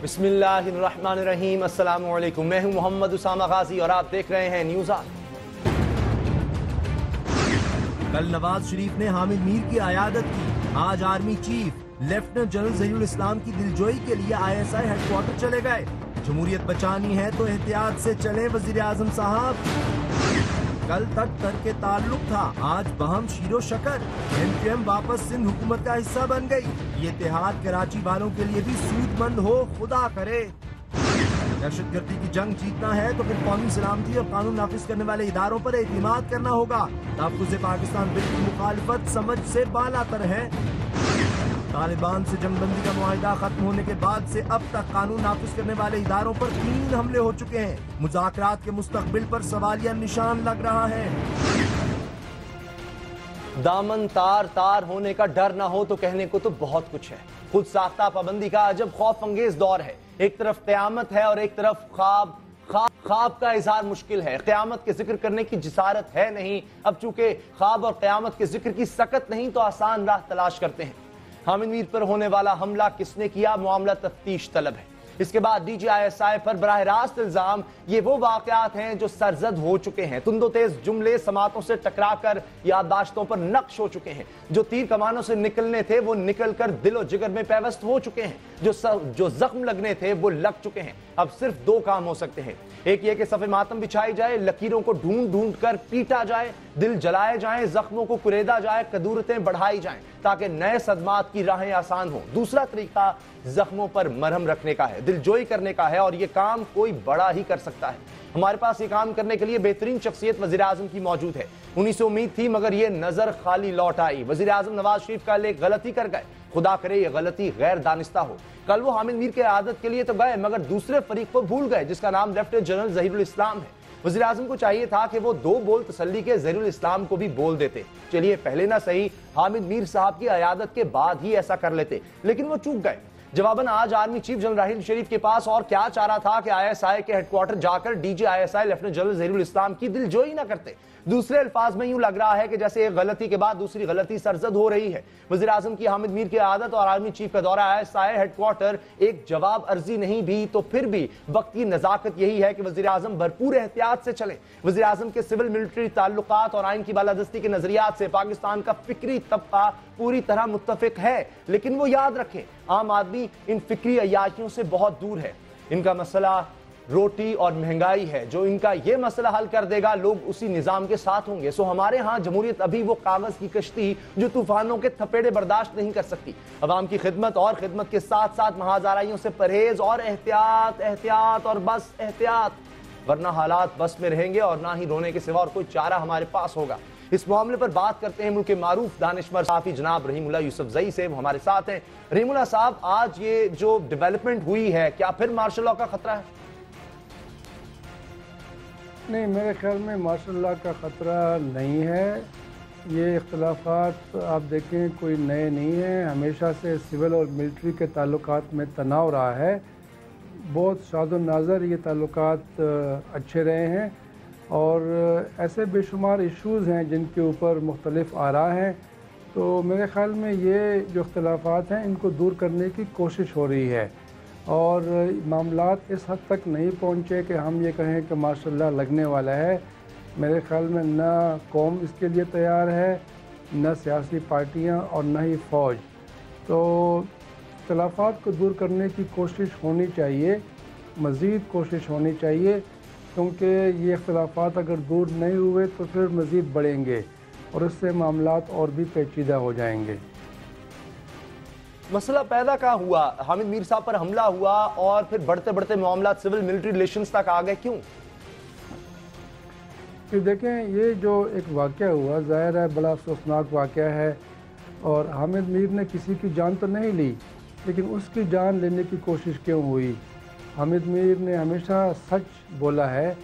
बिस्मिल्लाहिर्रहमानिर्रहीम। अस्सलामु अलैकुम। मैं हूं मोहम्मद उसामा गाजी और आप देख रहे हैं न्यूज़ ऑन। कल नवाज शरीफ ने हामिद मीर की अयादत की। आज army chief lieutenant general Zahirul Islam की दिलजोई के लिए ISI हेडक्वार्टर चले गए। जमहूरियत बचानी है तो एहतियात से चले वजीर आजम साहब। कल तक तर्क के ताल्लुक था, आज बहम शीरो शकर। MQM वापस सिंध हुकूमत का हिस्सा बन गई। ये इत्तेहाद कराची वालों के लिए भी सूदमंद हो, खुदा करे। दहशतगर्दी की जंग जीतना है तो फिर कौमी सलामती और कानून नाफिज करने वाले इदारों पर एतमाद करना होगा। तहफ़्फ़ुज़ पाकिस्तान बिल की मुखालिफत समझ से बालातर है। तालिबान से जंगबंदी का मुआहिदा खत्म होने के बाद से अब तक कानून नाफिज करने वाले इदारों पर 3 हमले हो चुके हैं। मुज़ाकरात के मुस्तकबिल पर सवालिया निशान लग रहा है। दामन तार तार होने का डर ना हो तो कहने को तो बहुत कुछ है। खुद साख्ता पाबंदी का अजब खौफ अंगेज दौर है। एक तरफ क़यामत है और एक तरफ ख्वाब का इजहार मुश्किल है। क़यामत के जिक्र करने की जिसारत है नहीं। अब चूंकि ख्वाब और क़यामत के जिक्र की सकत नहीं तो आसान राह तलाश करते हैं। हामिद मीर पर होने वाला हमला किसने किया, मामला तफ्तीश तलब है। इसके बाद DGISI पर बराह रास्त इल्जाम, ये वो वाकयात हैं जो सरजद हो चुके हैं। तुंदो तेज जुमले समातों से टकराकर याददाश्तों पर नक्श हो चुके हैं। जो तीर कमानों से निकलने थे वो निकलकर दिलो जिगर में पैवस्त हो चुके हैं। जो जख्म लगने थे वो लग चुके हैं। अब सिर्फ 2 काम हो सकते हैं। एक ये कि सफ़े मातम बिछाई जाए, लकीरों को ढूंढ ढूंढ कर पीटा जाए, दिल जलाए जाएं, जख्मों को कुरेदा जाए, कदूरतें बढ़ाई जाएं ताकि नए सदमात की राहें आसान हो। दूसरा तरीका जख्मों पर मरहम रखने का है, दिलजोई करने का है और ये काम कोई बड़ा ही कर सकता है। हमारे पास ये काम करने के लिए बेहतरीन शख्सियत वज़ीर आज़म की मौजूद है। उन्हीं से उम्मीद थी मगर ये नजर खाली लौट आई। वज़ीर आज़म नवाज शरीफ कल एक गलती कर गए। खुदा करे ये गलती गैर दानिस्ता हो। कल वो हामिद मीर के आदत के लिए तो गए मगर दूसरे फरीक को भूल गए जिसका नाम लेफ्टिनेंट जनरल जहीरुल इस्लाम है। वज़ीर आज़म को चाहिए था कि वो 2 बोल तसल्ली के जहीरुल इस्लाम को भी बोल देते। चलिए पहले ना सही हामिद मीर साहब की अयादत के बाद ही ऐसा कर लेते, लेकिन वो चूक गए। जवाबन आज आर्मी चीफ जनरल राहिल शरीफ के पास और क्या चारा था कि ISI के हेडक्वार्टर जाकर DGISI lieutenant general Zahirul Islam की दिलजोई ना करते। दूसरे अल्फाज में यूं लग रहा है कि जैसे एक गलती के बाद दूसरी गलती सरजद हो रही है। वज़ीर आज़म की हामिद मीर की आदत और आर्मी चीफ का दौरा ISI हेडक्वार्टर एक जवाब अर्जी नहीं भी तो फिर भी वक्त की नजाकत यही है कि वज़ीर आज़म भरपूर एहतियात से चले। वज़ीर आज़म के सिविल मिलिट्री ताल्लुकात और आइन की बालादस्ती के नजरियात से पाकिस्तान का फिक्री तबका पूरी तरह मुत्तफिक है, लेकिन वो याद रखें आम आदमी इन फिक्री अयाशियों से बहुत दूर है। इनका मसला रोटी और महंगाई है। जो इनका ये मसला हल कर देगा लोग उसी निजाम के साथ होंगे। सो हमारे यहाँ जमहूरियत अभी वो कागज की कश्ती जो तूफानों के थपेड़े बर्दाश्त नहीं कर सकती। अवाम की खिदमत और खिदमत के साथ साथ महाजाराइयों से परहेज और एहतियात, एहतियात और बस एहतियात, वरना हालात बस में रहेंगे और ना ही रोने के सिवा और कोई चारा हमारे पास होगा। इस मामले पर बात करते हैं मुल्क के मारूफ दानिशवर साफी जनाब रहीमुल्लाह यूसुफजई से। वो हमारे साथ हैं। रहीमुल्लाह साहब, आज ये जो डेवलपमेंट हुई है क्या फिर मार्शल लॉ का खतरा है? नहीं, मेरे ख्याल में मार्शल लॉ का ख़तरा नहीं है। ये इख्तलाफात आप देखें कोई नए नहीं हैं, हमेशा से सिविल और मिलिट्री के ताल्लुकात में तनाव रहा है। बहुत शादो नाज़र ये ताल्लुकात अच्छे रहे हैं और ऐसे बेशुमार इश्यूज़ हैं जिनके ऊपर मुख्तलिफ आरा हैं। तो मेरे ख़्याल में ये जो इख्तलाफात हैं इनको दूर करने की कोशिश हो रही है और मामलात इस हद तक नहीं पहुँचे कि हम ये कहें कि माशाअल्लाह लगने वाला है। मेरे ख़्याल में ना कौम इसके लिए तैयार है, न सियासी पार्टियाँ और न ही फ़ौज। तो इख्तलाफात को दूर करने की कोशिश होनी चाहिए, मज़ीद कोशिश होनी चाहिए, क्योंकि ये इख्तलाफात अगर दूर नहीं हुए तो फिर मज़ीद बढ़ेंगे और इससे मामलात और भी पेचीदा हो जाएंगे। मसला पैदा क्या हुआ? हामिद मीर साहब पर हमला हुआ और फिर बढ़ते बढ़ते मामला सिविल मिलिट्री रिलेशंस तक आ गए, क्यों? कि देखें, ये जो एक वाक़या हुआ ज़ाहिर है बड़ा अफसोसनाक वाक़या है और हामिद मीर ने किसी की जान तो नहीं ली, लेकिन उसकी जान लेने की कोशिश क्यों हुई? हामिद मीर ने हमेशा सच बोला है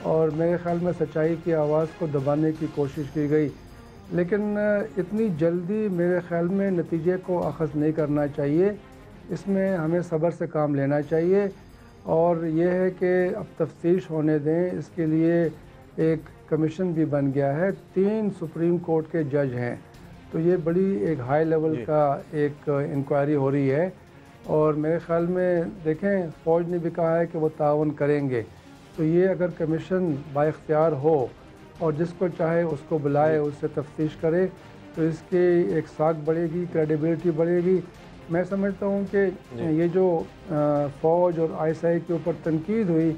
और मेरे ख़्याल में सच्चाई की आवाज़ को दबाने की कोशिश की गई, लेकिन इतनी जल्दी मेरे ख़्याल में नतीजे को अख़ज़ नहीं करना चाहिए। इसमें हमें सब्र से काम लेना चाहिए और ये है कि अब तफ्तीश होने दें। इसके लिए एक कमीशन भी बन गया है, 3 सुप्रीम कोर्ट के जज हैं, तो ये बड़ी एक हाई लेवल का एक इंक्वायरी हो रही है। और मेरे ख्याल में देखें फ़ौज ने भी कहा है कि वो ताउन करेंगे। तो ये अगर कमीशन बाइख्तियार हो और जिसको चाहे उसको बुलाए, उससे तफ्तीश करे, तो इसकी एक साख बढ़ेगी, क्रेडिबिलिटी बढ़ेगी। मैं समझता हूँ कि ये जो फ़ौज और ISI के ऊपर तनकीद हुई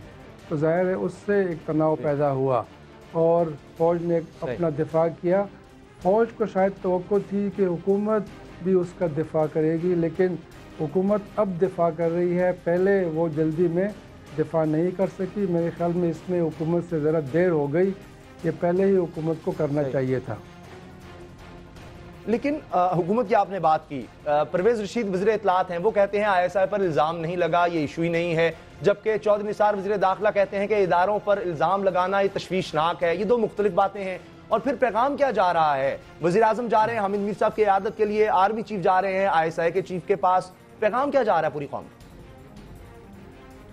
तो ज़ाहिर है उससे एक तनाव पैदा हुआ और फ़ौज ने अपना दिफा किया। फ़ौज को शायद तवक्को थी कि हुकूमत भी उसका दिफा करेगी, लेकिन हुकूमत अब दिफा कर रही है, पहले वो जल्दी में दिफा नहीं कर सकी। मेरे ख्याल में इसमें हुकूमत से ज़रा देर हो गई, ये पहले ही हुकूमत को करना चाहिए था। लेकिन हुकूमत की आपने बात की, परवेज़ रशीद वज़ीर इत्तलात हैं, वो कहते हैं ISI पर इल्ज़ाम नहीं लगा, ये इशू ही नहीं है, जबकि चौधरी निसार वज़ीर दाखिला कहते हैं कि इदारों पर इल्ज़ाम लगाना ये तशवीशनाक है। ये दो मुख्तलिफ बातें हैं। और फिर पैगाम क्या जा रहा है? वज़ीर आज़म जा रहे हैं हामिद मीर साहब की इयादत के लिए, आर्मी चीफ जा रहे हैं ISI के चीफ के पास, पैगाम क्या जा रहा है पूरी कौम?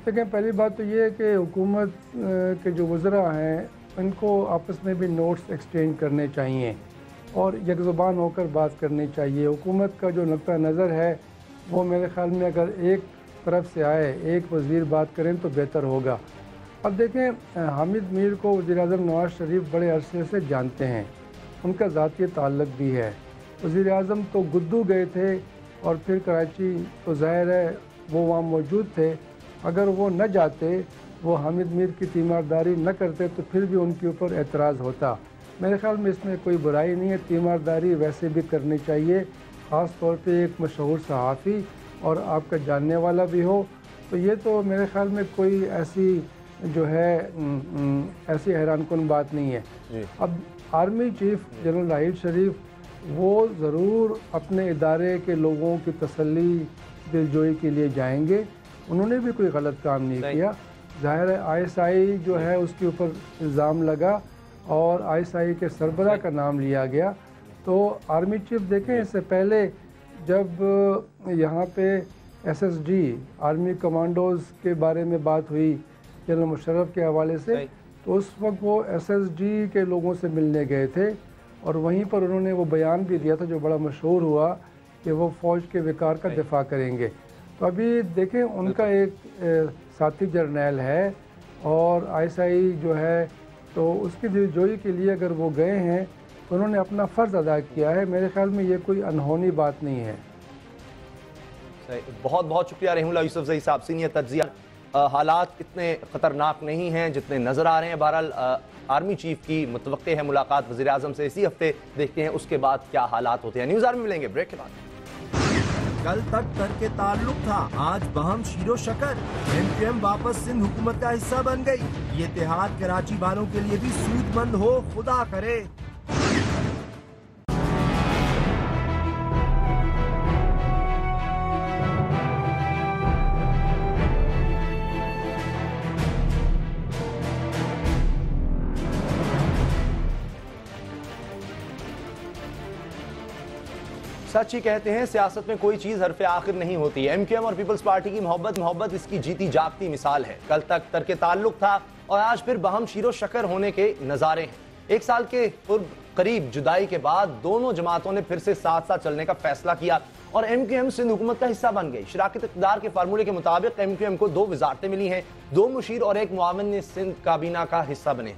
देखें, पहली बात तो ये है कि हुकूमत के जो वज़रा हैं उनको आपस में भी नोट्स एक्सचेंज करने चाहिए और यकज़ुबान होकर बात करनी चाहिए। हुकूमत का जो नुक्ता नज़र है वो मेरे ख़्याल में अगर एक तरफ से आए, एक वज़ीर बात करें तो बेहतर होगा। अब देखें, हामिद मीर को वज़ीर-ए-आज़म नवाज़ शरीफ बड़े अरसे से जानते हैं, उनका ज़ाती ताल्लुक़ भी है। वज़ीर-ए-आज़म तो गुद्दू गए थे और फिर कराची, तो ज़ाहिर है वो वहाँ मौजूद थे। अगर वो न जाते, वो हामिद मीर की तीमारदारी न करते तो फिर भी उनके ऊपर एतराज़ होता। मेरे ख़्याल में इसमें कोई बुराई नहीं है, तीमारदारी वैसे भी करनी चाहिए, ख़ास तौर पे एक मशहूर सहाफ़ी और आपका जानने वाला भी हो। तो ये तो मेरे ख़्याल में कोई ऐसी जो है ऐसी हैरानकुन बात नहीं है। अब आर्मी चीफ जनरल राहिल शरीफ वो ज़रूर अपने इदारे के लोगों की तसल्ली दिलजोई के लिए जाएंगे, उन्होंने भी कोई गलत काम नहीं किया। ज़ाहिर है ISI जो है उसके ऊपर इल्ज़ाम लगा और ISI के सरबराह का नाम लिया गया। तो आर्मी चीफ देखें, इससे पहले जब यहाँ पे SSD आर्मी कमांडोज़ के बारे में बात हुई जनरल मुशर्रफ के हवाले से, तो उस वक्त वो SSD के लोगों से मिलने गए थे और वहीं पर उन्होंने वो बयान भी दिया था जो बड़ा मशहूर हुआ कि वो फ़ौज के विकार का दिफा करेंगे। तो अभी देखें, उनका एक साथी जर्नैल है और ISI जो है, तो उसकी दिलजोई के लिए अगर वो गए हैं तो उन्होंने अपना फ़र्ज़ अदा किया है। मेरे ख्याल में ये कोई अनहोनी बात नहीं है। बहुत बहुत शुक्रिया रहमुल्लाह यूसुफज़ई साहब, सीनियर तज्ज़िया। हालात इतने ख़तरनाक नहीं हैं जितने नज़र आ रहे हैं। बहरहाल आर्मी चीफ की मुतवक्के है मुलाकात वज़ीर आज़म से इसी हफ्ते, देखते हैं उसके बाद क्या हालात होते हैं। न्यूज़ आर्मी मिलेंगे ब्रेक के बाद। कल तक तर्क ताल्लुक था, आज बहम शीरो शकर। MQM वापस सिंध हुकूमत का हिस्सा बन गई। ये इत्तेहाद कराची वालों के लिए भी सूदमंद हो, खुदा करे। सच ही कहते हैं, सियासत में कोई चीज हरफ आखिर नहीं होती। MQM और पीपल्स पार्टी की मोहब्बत इसकी जीती जागती मिसाल है। कल तक तर्क ताल्लुक था और आज फिर बहम शीरो शकर होने के नजारे हैं। एक साल के करीब जुदाई के बाद दोनों जमातों ने फिर से साथ साथ चलने का फैसला किया और MQM सिंध हुकूमत का हिस्सा बन गई। शराकत इक़्तिदार के फार्मूले के मुताबिक MQM को 2 वज़ारतें मिली हैं, 2 मुशीर और 1 मुआविन ने सिंध काबीना का हिस्सा बने।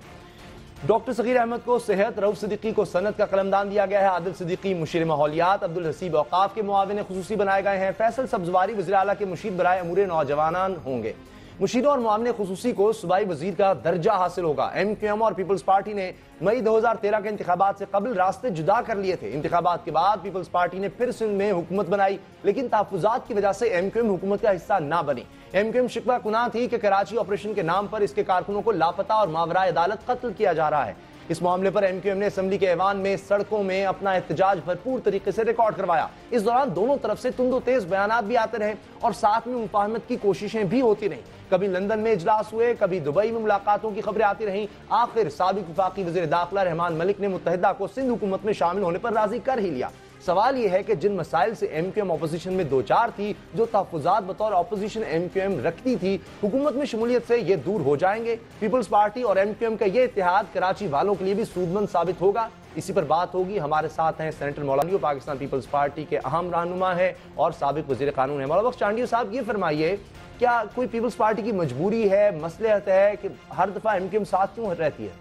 डॉक्टर सगीर अहमद को सेहत, रऊफ सिद्दीकी को सनत का कलमदान दिया गया है, आदिल सिद्दीकी मुशीर माहौलियात, अब्दुल हसीब औकाफ के मुआविन खुसूसी बनाए गए हैं, फैसल सब्जवारी वज़ीर आला के मुशीर बराए अमूर नौजवानान होंगे। मुशीरों और मुआविन खुसूसी को सूबाई वजीर का दर्जा हासिल होगा। MQM और पीपल्स पार्टी ने मई 2013 के इंतखाबात से कबल रास्ते जुदा कर लिए थे। इंतखाबात के बाद पीपल्स पार्टी ने फिर सिंध में हुकूमत बनाई, लेकिन तहफ़्फ़ुज़ात की वजह से MQM हुकूमत का हिस्सा ना बनी। MQM शिकवा कुना थी कि कराची ऑपरेशन के नाम पर इसके कारकुनों को लापता और मावराए अदालत कत्ल किया जा रहा है। इस मामले पर MQM ने असम्बली के ऐवान में सड़कों में अपना एहतजाज भरपूर तरीके से रिकॉर्ड करवाया। इस दौरान दोनों तरफ से तुंदो तेज बयानात भी आते रहे और साथ में मुफाहमत की कोशिशें भी होती रहीं। कभी लंदन में इजलास हुए, कभी दुबई में मुलाकातों की खबरें आती रहीं। आखिर साबिक वफाकी वज़ीर दाखिला रहमान मलिक ने मुत्तहिदा को सिंध हुकूमत में शामिल होने पर राजी कर ही लिया। सवाल यह है कि जिन मसाइल से MQM ऑपोजिशन में दो चार थी, जो तहफ़्फ़ुज़ात बतौर ऑपोजिशन MQM रखती थी, हुकूमत में शमूलियत से ये दूर हो जाएंगे। पीपल्स पार्टी और MQM का ये इत्तेहाद कराची वालों के लिए भी सूदमंद साबित होगा। इसी पर बात होगी। हमारे साथ हैं सेनेटर मौलाना, पाकिस्तान पीपल्स पार्टी के अहम रहनुमा है और साबिक वज़ीर कानून है। मौलाना बख्श चांडियो साहब, ये फरमाइए, क्या कोई पीपल्स पार्टी की मजबूरी है, मसलहत है कि हर दफ़ा MQM साथ क्यों रहती है?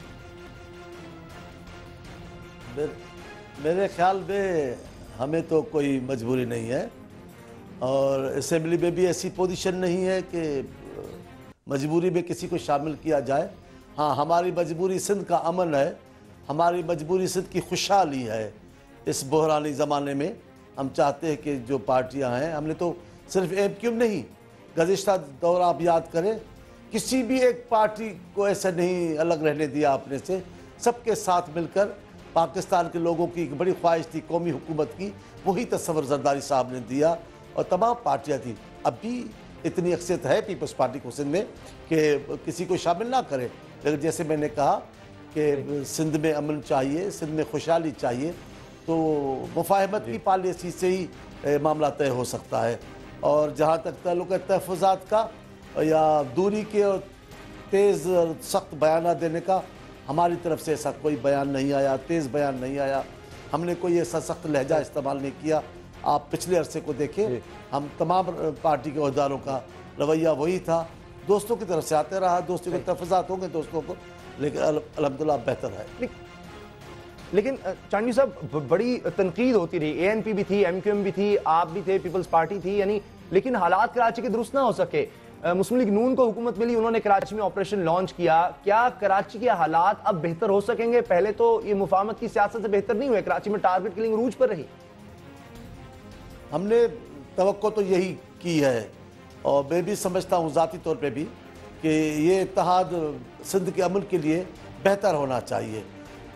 मेरे ख्याल में हमें तो कोई मजबूरी नहीं है और असेंबली में भी ऐसी पोजीशन नहीं है कि मजबूरी में किसी को शामिल किया जाए। हाँ, हमारी मजबूरी सिंध का अमन है, हमारी मजबूरी सिंध की खुशहाली है। इस बहरानी ज़माने में हम चाहते हैं कि जो पार्टियां हैं, हमने तो सिर्फ MQM नहीं, गुज़िश्ता दौर आप याद करें, किसी भी एक पार्टी को ऐसा नहीं अलग रहने दिया अपने से। सबके साथ मिलकर पाकिस्तान के लोगों की एक बड़ी ख्वाहिश थी कौमी हुकूमत की, वही तस्वर जरदारी साहब ने दिया और तमाम पार्टियां थी। अब भी इतनी अक्सरियत है पीपल्स पार्टी को सिंध में कि किसी को शामिल ना करे, लेकिन जैसे मैंने कहा कि सिंध में अमन चाहिए, सिंध में खुशहाली चाहिए, तो मुफाहमत की पॉलिसी से ही मामला तय हो सकता है। और जहाँ तक ताल्लुक़ है तहफ़्फ़ुज़ात का या दूरी के और तेज़ सख्त बयान देने का, हमारी तरफ से ऐसा कोई बयान नहीं आया, तेज़ बयान नहीं आया। हमने कोई ऐसा सख्त लहजा इस्तेमाल नहीं किया। आप पिछले अरसे को देखें, हम तमाम पार्टी के अहदेदारों का रवैया वही था, दोस्तों की तरफ से आते रहा। दोस्तों के तहफ़्फ़ुज़ात होंगे दोस्तों को, लेकिन अल्हम्दुलिल्लाह बेहतर है। लेकिन चांडियो साहब, बड़ी तनकीद होती रही, ANP भी थी, MQM भी थी, आप भी थे, पीपल्स पार्टी थी, यानी लेकिन हालात कराची के दुरुस्त ना हो सके। मुस्लिम लीग नून को हुकूमत मिली, उन्होंने कराची में ऑपरेशन लॉन्च किया। क्या कराची के हालात अब बेहतर हो सकेंगे? पहले तो ये मुफाहमत की सियासत से बेहतर नहीं हुए, कराची में टारगेट किलिंग रूज पर रही। हमने तवक्को तो यही की है और मैं भी समझता हूँ ज़ाती तौर पे भी कि ये इत्तेहाद सिंध के अमन के लिए बेहतर होना चाहिए,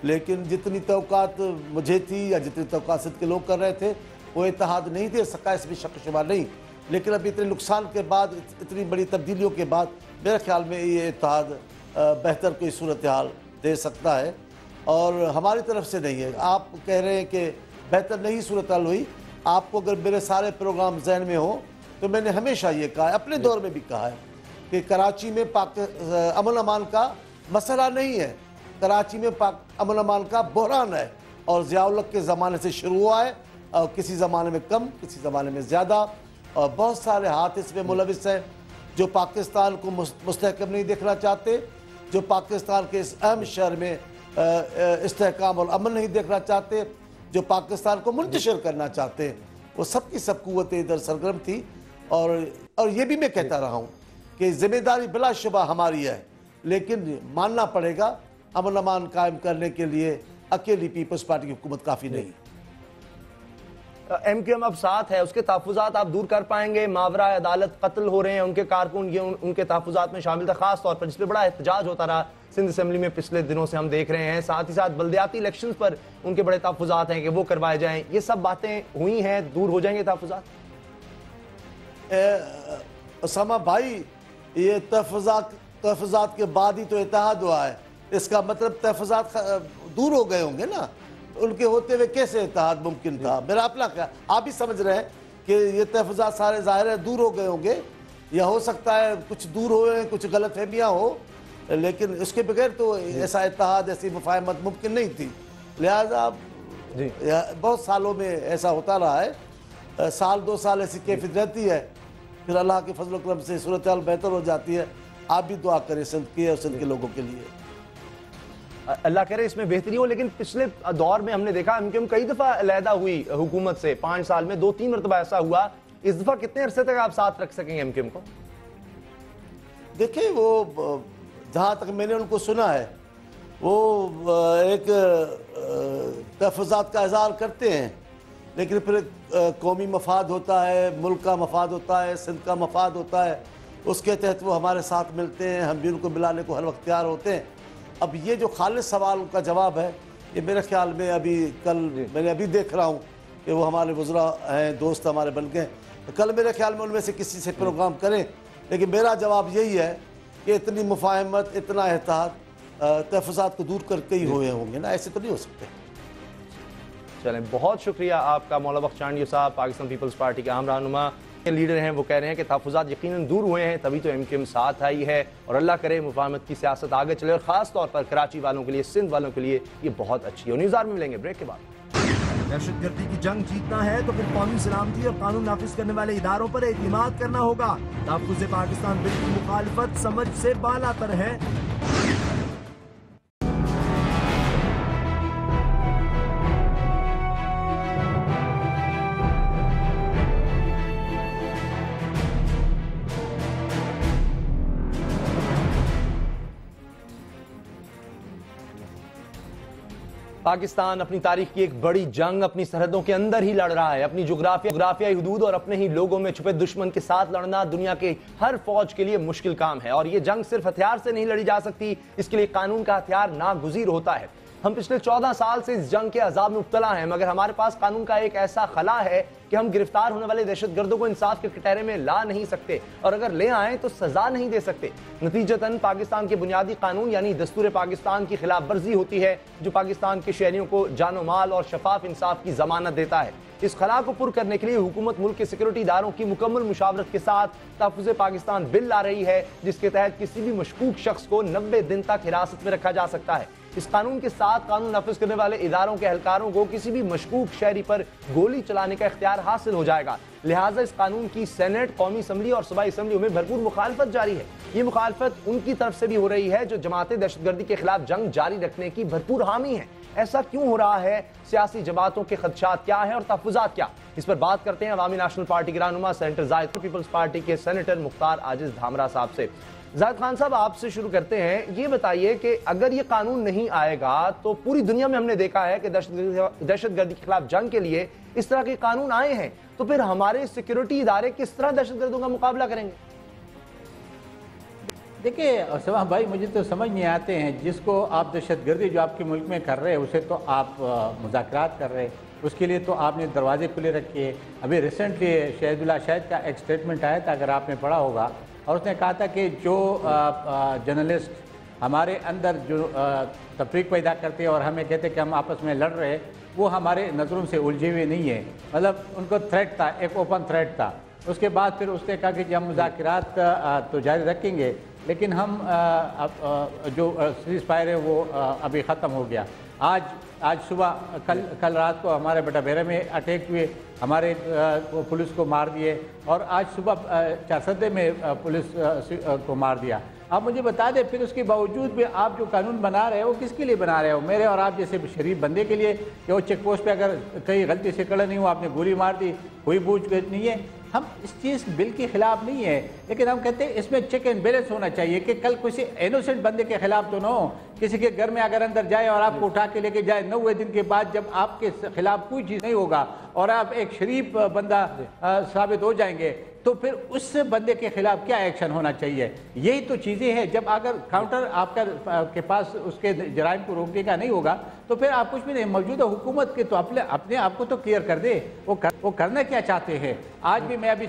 लेकिन जितनी तवक्कात मुझे थी या जितनी तवक्कात सिंध के लोग कर रहे थे, वो इत्तेहाद नहीं दे सका, इसमें शक शुबा नहीं। लेकिन अब इतने नुकसान के बाद, इतनी बड़ी तब्दीलियों के बाद मेरे ख्याल में ये इत्तेहाद बेहतर कोई सूरत हाल दे सकता है और हमारी तरफ से नहीं है। आप कह रहे हैं कि बेहतर नहीं सूरत हाल हुई। आपको अगर मेरे सारे प्रोग्राम जहन में हो तो मैंने हमेशा ये कहा है, अपने दौर में भी कहा है कि कराची में अमन अमान का मसला नहीं है, कराची में अमन अमान का बहरान है और ज़िया-उल-हक के ज़माने से शुरू हुआ है और किसी ज़माने में कम, किसी ज़माने में ज़्यादा, और बहुत सारे हाथ इसमें मुलविस हैं जो पाकिस्तान को मुस्तहकम नहीं देखना चाहते, जो पाकिस्तान के इस अहम शहर में इस्तेहकाम और अमन नहीं देखना चाहते, जो पाकिस्तान को मुंतशिर करना चाहते हैं। वो सब की सब कुव्वतें इधर सरगर्म थी और ये भी मैं कहता रहा हूँ कि जिम्मेदारी बिलाशुबा हमारी है, लेकिन मानना पड़ेगा अमन अमान कायम करने के लिए अकेली पीपल्स पार्टी की हुकूमत काफ़ी नहीं। MQM अब साथ है, उसके तहफ़्फ़ुज़ात आप दूर कर पाएंगे? मावरा अदालत कत्ल हो रहे हैं, उनके कारकुन ये उनके तहफ़्फ़ुज़ात में शामिल था, खास तौर पर जिस पर बड़ा एहतजाज होता रहा सिंध असेंबली में पिछले दिनों से हम देख रहे हैं। साथ ही साथ बल्दियाती इलेक्शन पर उनके बड़े तहफ़्फ़ुज़ात हैं कि वो करवाए जाएं। ये सब बातें हुई हैं, दूर हो जाएंगे तहफ़्फ़ुज़ात? उसामा भाई, ये तहफ़्फ़ुज़ात के बाद ही तो इत्तेहाद हुआ है, इसका मतलब तहफ़्फ़ुज़ात दूर हो गए होंगे ना, उनके होते हुए कैसे इत्तेहाद मुमकिन था? मेरा अपना क्या, आप भी समझ रहे हैं कि ये तहफ़्फ़ुज़ात सारे ज़ाहिर है दूर हो गए होंगे, या हो सकता है कुछ दूर हुए, कुछ गलतफहमियाँ हो, लेकिन इसके बगैर तो ऐसा इत्तेहाद, ऐसी मुफाहमत मुमकिन नहीं थी। लिहाजा बहुत सालों में ऐसा होता रहा है, साल 2 साल ऐसी कैफियत रहती है, फिर अल्लाह के फजल करम से सूरत हाल बेहतर हो जाती है। आप भी दुआ करें सिंध की और सिंध के लोगों के लिए, अल्लाह करे इसमें बेहतरी हो। लेकिन पिछले दौर में हमने देखा MQM कई दफ़ा अलहदा हुई हुकूमत से, 5 साल में 2-3 मरतबा ऐसा हुआ। इस दफ़ा कितने अरसे तक आप साथ रख सकेंगे MQM को? देखिए, वो जहाँ तक मैंने उनको सुना है, वो एक तहफ़्फ़ुज़ात का इज़हार करते हैं, लेकिन फिर कौमी मफाद होता है, मुल्क का मफाद होता है, सिंध का मफाद होता है, उसके तहत वो हमारे साथ मिलते हैं, हम भी उनको मिलाने को हर वक्त तैयार होते हैं। अब ये जो खालिस सवाल का जवाब है, ये मेरे ख्याल में अभी कल मैंने अभी देख रहा हूँ कि वो हमारे वज़रा हैं, दोस्त हमारे बन गए, तो कल मेरे ख्याल में उनमें से किसी से प्रोग्राम करें। लेकिन मेरा जवाब यही है कि इतनी मुफाहमत, इतना एहतियात तहफ़्फ़ुज़ात को दूर करके ही हुए होंगे ना, ऐसे तो नहीं हो सकते। चलें, बहुत शुक्रिया आपका मौला बख्श चांडियो साहब, पाकिस्तान पीपल्स पार्टी के आम रहनुमा लीडर हैं। वो कह रहे हैं कि तहफ़्फ़ुज़ात यकीनन दूर हुए हैं, तभी तो MQM साथ आई है और अल्लाह करे मुफाहमत की सियासत आगे चले और ख़ास तौर पर कराची वालों के लिए, सिंध वालों के लिए ये बहुत अच्छी है। न्यूज़ आर में मिलेंगे ब्रेक के बाद। दहशतगर्दी की जंग जीतना है तो फिर कौमी सलामती और कानून नाफिज करने वाले इदारों पर एतमाद करना होगा। तहफ़्फ़ुज़ पाकिस्तान बिल की मुखालफत समझ से बालातर है। पाकिस्तान अपनी तारीख की एक बड़ी जंग अपनी सरहदों के अंदर ही लड़ रहा है। अपनी जोग्राफियाई हुदूद और अपने ही लोगों में छुपे दुश्मन के साथ लड़ना दुनिया के हर फौज के लिए मुश्किल काम है और ये जंग सिर्फ हथियार से नहीं लड़ी जा सकती, इसके लिए कानून का हथियार नागुज़ीर होता है। हम पिछले 14 साल से इस जंग के अजाब में मुब्तला हैं, मगर हमारे पास कानून का एक ऐसा खला है कि हम गिरफ्तार होने वाले दहशतगर्दों को इंसाफ के कटहरे में ला नहीं सकते और अगर ले आए तो सजा नहीं दे सकते। नतीजतन पाकिस्तान के बुनियादी कानून यानी दस्तूर पाकिस्तान की खिलाफ वर्जी होती है, जो पाकिस्तान के शहरियों को जानो माल और शफाफ इंसाफ की जमानत देता है। इस खला को पुर करने के लिए हुकूमत मुल्क के सिक्योरिटी इदारों की मुकम्मल मुशावरत के साथ तहफ़्फ़ुज़ पाकिस्तान बिल ला रही है, जिसके तहत किसी भी मशकूक शख्स को 90 दिन तक हिरासत में रखा जा सकता है। इस कानून के साथ कानून नाफिज करने वाले इदारों के एहलकारों को किसी भी मशकूक शहरी पर गोली चलाने का इख्तियार हासिल हो जाएगा। लिहाजा इस कानून की सेनेट, कौमी असम्बली और सूबाई असम्बलियों में भरपूर मुखालफत जारी है। ये मुखालफत उनकी तरफ से भी हो रही है जो जमातें दहशतगर्दी के खिलाफ जंग जारी रखने की भरपूर हामी है। ऐसा क्यों हो रहा है? सियासी जमातों के खदशात क्या है और तहफ़्फ़ुज़ात क्या? इस पर बात करते हैं अवामी नेशनल पार्टी के रहनुमा सेनेटर जाहिद पीपल्स पार्टी के सेनेटर मुख्तार आजिज धामरा साहब से। जाहिद खान साहब, आपसे शुरू करते हैं। ये बताइए कि अगर ये कानून नहीं आएगा तो पूरी दुनिया में हमने देखा है कि दहशतगर्दी के खिलाफ जंग के लिए इस तरह के कानून आए हैं, तो फिर हमारे सिक्योरिटी इदारे किस तरह दहशतगर्दों का मुकाबला करेंगे? देखिए सवाह भाई, मुझे तो समझ नहीं आते हैं। जिसको आप दहशतगर्दी जो आपके मुल्क में कर रहे हैं उसे तो आप मुज़ाकरात कर रहे हैं, उसके लिए तो आपने दरवाजे खुले रखे। अभी रिसेंटली शहीदुल्लाह शाहिद का एक स्टेटमेंट आया था, अगर आपने पढ़ा होगा, और उसने कहा था कि जो जर्नलिस्ट हमारे अंदर जो तफरीक पैदा करते हैं और हमें कहते कि हम आपस में लड़ रहे हैं, वो हमारे नज़रों से उलझे हुए नहीं है। मतलब उनको थ्रेट था, एक ओपन थ्रेट था। उसके बाद फिर उसने कहा कि हम मुज़ाकरात तो जारी रखेंगे, लेकिन हम जो सीज़ फायर है वो अभी ख़त्म हो गया। आज सुबह कल रात को हमारे बटाबेरा में अटैक हुए, हमारे पुलिस को मार दिए, और आज सुबह चारसदे में पुलिस को मार दिया। आप मुझे बता दें, फिर उसके बावजूद भी आप जो कानून बना रहे हो किसके लिए बना रहे हो? मेरे और आप जैसे शरीफ बंदे के लिए कि वो चेक पोस्ट पे अगर कहीं गलती से खड़ा नहीं हुआ, आपने गोली मार दी, कोई पूछताछ नहीं है। हम इस चीज़ बिल के खिलाफ नहीं है, लेकिन हम कहते हैं इसमें चेक एंड बैलेंस होना चाहिए कि कल किसी इनोसेंट बंदे के खिलाफ तो ना हो। किसी के घर में अगर अंदर जाए और आपको उठा के लेके जाए, 90 दिन के बाद जब आपके खिलाफ कोई चीज़ नहीं होगा और आप एक शरीफ बंदा साबित हो जाएंगे, तो फिर उस बंदे के खिलाफ क्या एक्शन होना चाहिए? यही तो चीज़ें हैं। जब अगर काउंटर आपका के पास उसके जराइम को रोकने का नहीं होगा तो फिर आप कुछ भी नहीं। मौजूदा हुकूमत के तो अपने आप को तो क्लियर कर दे, वो करना क्या चाहते हैं। आज भी मैं अभी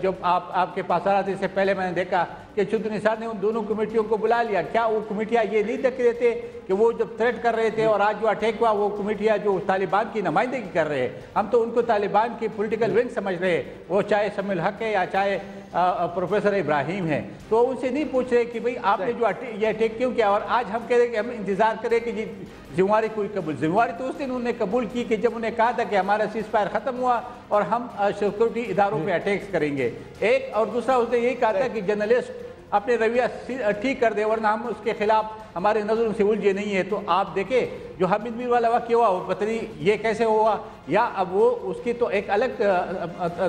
जब आपके पास आ रहा था, इससे पहले मैंने देखा कि चौधरी निसार ने उन दोनों कमेटियों को बुला लिया। क्या वो कमेटियाँ ये नहीं देख रहे थे कि वो जब थ्रेट कर रहे थे और आज जो अटैक हुआ वो कमेटियाँ जो तालिबान की नुमाइंदगी कर रहे हैं? हम तो उनको तालिबान की पॉलिटिकल विंग समझ रहे हैं, वो चाहे शमील हक है या चाहे प्रोफेसर इब्राहिम है। तो उनसे नहीं पूछ रहे कि भाई आपने जो ये अटैक क्यों किया, और आज हम कह रहे हैं कि हम इंतजार करें कि जी जिम्मेवारी कोई कबूल। जिम्मेवारी तो उस दिन उन्होंने कबूल की कि जब उन्हें कहा था कि हमारा सीज फायर खत्म हुआ और हम सिक्योरिटी इदारों पे अटैक्स करेंगे। एक और दूसरा उसने यही कहा था कि जर्नलिस्ट अपने रवैया ठीक कर दे, वरना हम उसके खिलाफ हमारे नज़रों से उलझे नहीं है। तो आप देखें जो हामिद मीर वाला वाक़या हुआ, वो पता नहीं ये कैसे हुआ, या अब वो उसकी तो एक अलग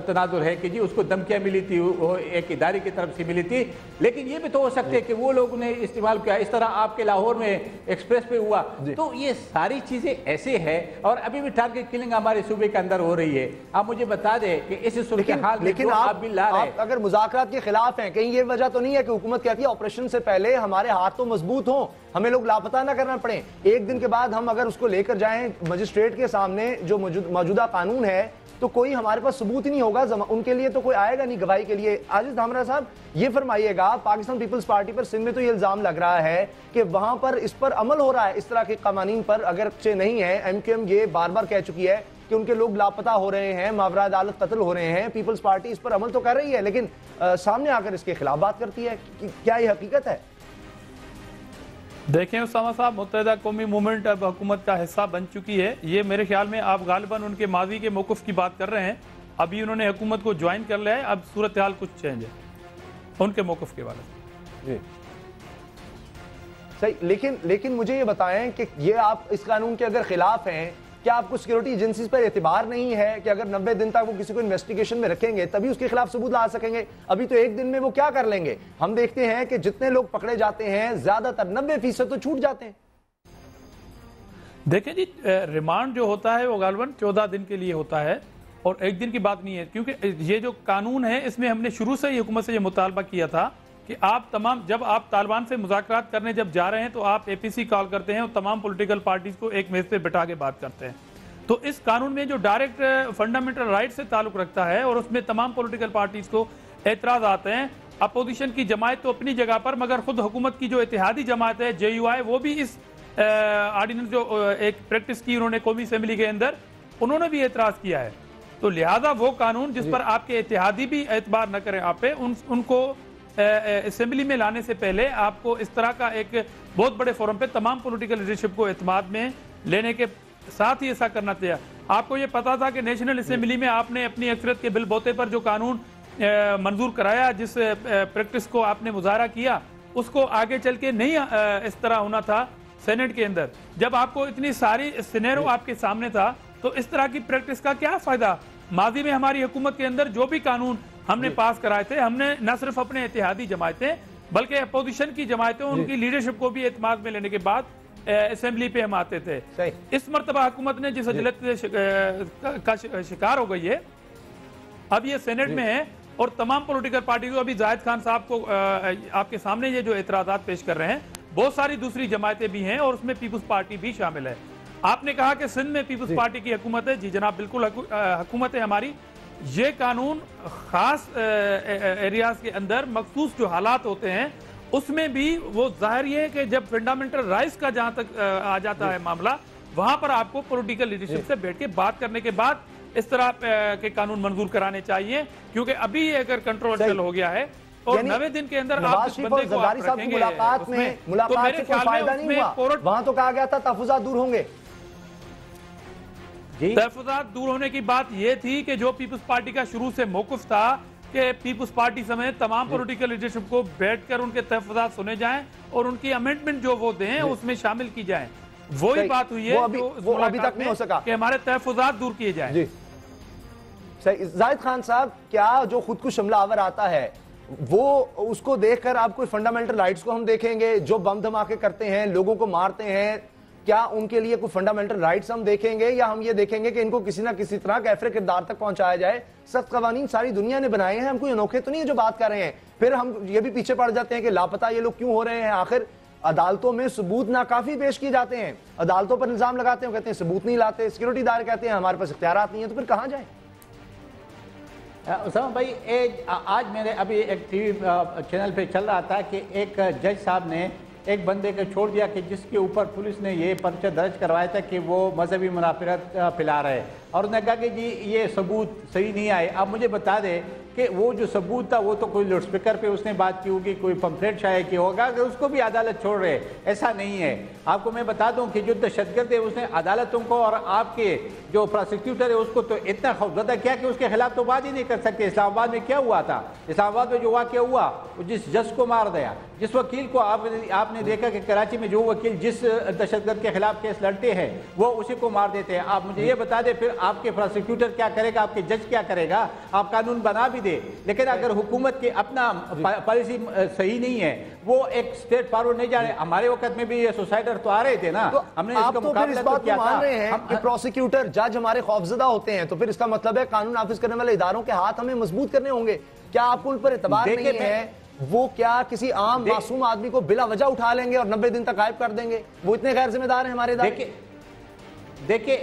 तनाजुर है कि जी उसको धमकियाँ मिली थी, वो एक इदारे की तरफ से मिली थी। लेकिन ये भी तो हो सकते हैं कि वो लोगों ने इस्तेमाल किया, इस तरह आपके लाहौर में एक्सप्रेस पे हुआ। तो ये सारी चीज़ें ऐसे है, और अभी भी टारगेट किलिंग हमारे सूबे के अंदर हो रही है। आप मुझे बता दें कि इस सूरत हाल में जो आप बिल ला रहे हैं, अगर मुज़ाकरात के खिलाफ हैं, कहीं ये वजह तो नहीं है कि हुकूमत कहती है ऑपरेशन से पहले हमारे हाथ तो मजबूत हों, हमें लोग लापता ना करना पड़े। एक दिन के बाद हम अगर उसको लेकर जाएं मजिस्ट्रेट के सामने, जो मौजूदा कानून है, तो कोई हमारे पास सबूत ही नहीं होगा, उनके लिए तो कोई आएगा नहीं गवाही के लिए। आजिज धामरा साहब, ये फरमाइएगा, पाकिस्तान पीपल्स पार्टी पर सिंध में तो ये इल्जाम लग रहा है कि वहां पर इस पर अमल हो रहा है, इस तरह के कवानीन पर, अगर अच्छे नहीं है। MQM ये बार बार कह चुकी है कि उनके लोग लापता हो रहे हैं, मावरा अदालत कत्ल हो रहे हैं, पीपल्स पार्टी इस पर अमल तो कर रही है, लेकिन सामने आकर इसके खिलाफ बात करती है। क्या ये हकीकत है? देखें उसामा साहब, मुत्तहिदा कौमी मूवमेंट अब हुकूमत का हिस्सा बन चुकी है। ये मेरे ख्याल में आप गालिबन उनके माजी के मौक़िफ़ की बात कर रहे हैं। अभी उन्होंने हुकूमत को ज्वाइन कर लिया है, अब सूरत हाल कुछ चेंज है उनके मौक़िफ़ के बारे में। सही, लेकिन मुझे ये बताएं कि ये आप इस कानून के अगर खिलाफ हैं, क्या आपको सिक्योरिटी एजेंसीज पर एतबार नहीं है कि अगर 90 दिन तक वो किसी को इन्वेस्टिगेशन में रखेंगे तभी उसके खिलाफ सबूत ला सकेंगे? अभी तो एक दिन में वो क्या कर लेंगे? हम देखते हैं कि जितने लोग पकड़े जाते हैं ज्यादातर 90% तो छूट जाते हैं। देखिए जी, रिमांड जो होता है वो गालिबन 14 दिन के लिए होता है और एक दिन की बात नहीं है, क्योंकि ये जो कानून है इसमें हमने शुरू से ही हुकूमत से ये मुतालबा किया था कि आप तमाम, जब आप तालिबान से मुज़ाकरात करने जब जा रहे हैं तो आप APC कॉल करते हैं और तमाम पॉलिटिकल पार्टीज को एक मेज पे बिठा के बात करते हैं। तो इस कानून में जो डायरेक्ट फंडामेंटल राइट से ताल्लुक रखता है और उसमें तमाम पॉलिटिकल पार्टीज को एतराज आते हैं। अपोजिशन की जमात तो अपनी जगह पर, मगर खुद हुकूमत की जो इत्तेहादी जमात है JUI, वो भी इस ऑर्डिनेंस जो एक प्रैक्टिस की उन्होंने कौमी असम्बली के अंदर, उन्होंने भी एतराज किया है। तो लिहाजा वो कानून जिस पर आपके इत्तेहादी भी एतबार न करें आप पे, उनको असेंबली में लाने से पहले आपको इस तरह का एक बहुत बड़े फोरम पे तमाम पॉलिटिकल लीडरशिप को एतमाद में लेने के साथ ही ऐसा करना चाहिए। आपको ये पता था कि नेशनल असेंबली में आपने अपनी अक्सरियत के बिल बोते पर जो कानून मंजूर कराया, जिस प्रैक्टिस को आपने मुजाहरा किया, उसको आगे चल के नहीं इस तरह होना था सेनेट के अंदर। जब आपको इतनी सारी सिनेरियो आपके सामने था तो इस तरह की प्रैक्टिस का क्या फायदा? माजी में हमारी हुकूमत के अंदर जो भी कानून हमने पास कराए थे, हमने न सिर्फ अपने इत्तेहादी जमातें बल्कि अपोजिशन की जमातें, उनकी लीडरशिप को भी एतमाद में लेने के बाद असेंबली पे हम आते थे। इस मरतबा हुकूमत ने जिस अजलत का शिकार हो गई है, अब ये सेनेट में है और तमाम पॉलिटिकल पार्टी को, अभी जाहिद खान साहब को आपके सामने ये जो एतराज़ात पेश कर रहे हैं, बहुत सारी दूसरी जमातें भी हैं और उसमें पीपुल्स पार्टी भी शामिल है। आपने कहा कि सिंध में पीपुल्स पार्टी की हुकूमत है। जी जनाब, बिल्कुल हुकूमत है हमारी। ये कानून खास एरियाज के अंदर मखसूस जो हालात होते हैं उसमें भी वो जाहिर ये है कि जब फंडामेंटल राइट्स का जहां तक आ जाता है मामला, वहां पर आपको पॉलिटिकल लीडरशिप से बैठ के बात करने के बाद इस तरह के कानून मंजूर कराने चाहिए, क्योंकि अभी अगर कंट्रोवर्शियल हो गया है और 90 दिन के अंदर आप इस बंदे को आप रखेंगे मुलाकात से कोई फायदा नहीं हुआ। वहां तो कहा गया था तहफ़्फ़ुज़ात दूर होंगे। तहफ़्फ़ुज़ात दूर होने की बात यह थी कि जो पीपुल्स पार्टी का शुरू से मौक़िफ़ था कि पीपुल्स पार्टी समेत तमाम पॉलिटिकल लीडरशिप को बैठकर उनके तहफ़्फ़ुज़ात सुने जाएं और उनकी अमेंडमेंट जो वो दें उसमें शामिल की जाएं, वही बात हुई है। वो अभी तक नहीं हो सका कि हमारे तहफ़्फ़ुज़ात दूर किए जाएं। जाहिद खान साहब, क्या जो खुद को हमलावर आता है वो उसको देखकर आप कोई फंडामेंटल राइट्स को हम देखेंगे? जो बम धमाके करते हैं, लोगों को मारते हैं, क्या उनके लिए कोई फंडामेंटल राइट्स हम देखेंगे या हम ये देखेंगे कि इनको किसी ना किसी तरह कैफरे किरदार तक पहुंचाया जाए? सख्त कवानीन सारी दुनिया ने बनाए हैं, हम कोई अनोखे तो नहीं है जो बात कर रहे हैं। फिर हम ये भी पीछे पड़ जाते हैं कि लापता ये लोग क्यों हो रहे हैं। आखिर अदालतों में सबूत नाकाफी पेश किए जाते हैं, अदालतों पर इल्जाम लगाते हैं, कहते हैं सबूत नहीं लाते, सिक्योरिटी दार कहते हैं हमारे पास इख्तियारात नहीं है, तो फिर कहां जाए? उसामा भाई, आज मेरे अभी एक टीवी चैनल पे चल रहा था कि एक जज साहब ने एक बंदे को छोड़ दिया कि जिसके ऊपर पुलिस ने ये पर्चा दर्ज करवाया था कि वो मजहबी मुनाफिरत फैला रहे, और उन्होंने कहा कि जी ये सबूत सही नहीं आए। आप मुझे बता दें कि वो जो सबूत था वो तो कोई लाउड स्पीकर पे उसने बात की होगी, कोई पंफलेट शाया किया होगा, कि उसको भी अदालत छोड़ रहे। ऐसा नहीं है। आपको मैं बता दूं कि जो दहशतगर्द है उसने अदालतों को और आपके जो प्रोसिक्यूटर है उसको तो इतना खौफजदा किया कि उसके खिलाफ तो बात ही नहीं कर सकते। इस्लामाबाद में क्या हुआ था? इस्लामाबाद में जो वाक़या हुआ, जिस जज को मार दिया, जिस वकील को आपने देखा कि कराची में जो वकील जिस दहशतगर्द के खिलाफ केस लड़ते हैं वो उसी को मार देते हैं। आप मुझे ये बता दें फिर आपके प्रोसिक्यूटर क्या करेगा, आपके जज क्या करेगा? आप कानून बना भी दे, लेकिन अगर हुकूमत की अपना पॉलिसी सही नहीं है, वो एक स्टेट फॉरवर्ड नहीं जा रहे। हमारे वक्त में भी ये सुसाइडर तो आ रहे थे ना, तो हमने आप इसका तो मुकाबला तो किया मान था। रहे हैं कि प्रोसिक्यूटर जज हमारे खौफजदा होते हैं, तो फिर इसका मतलब है कानून नाफिज करने वाले इदारों के हाथ हमें मजबूत करने होंगे। क्या आपको उन पर एतबार नहीं है? वो क्या किसी आम मासूम आदमी को बिला वजह उठा लेंगे और 90 दिन तक गायब कर देंगे? वो इतने गैर जिम्मेदार हैं हमारे इदारे। देखिए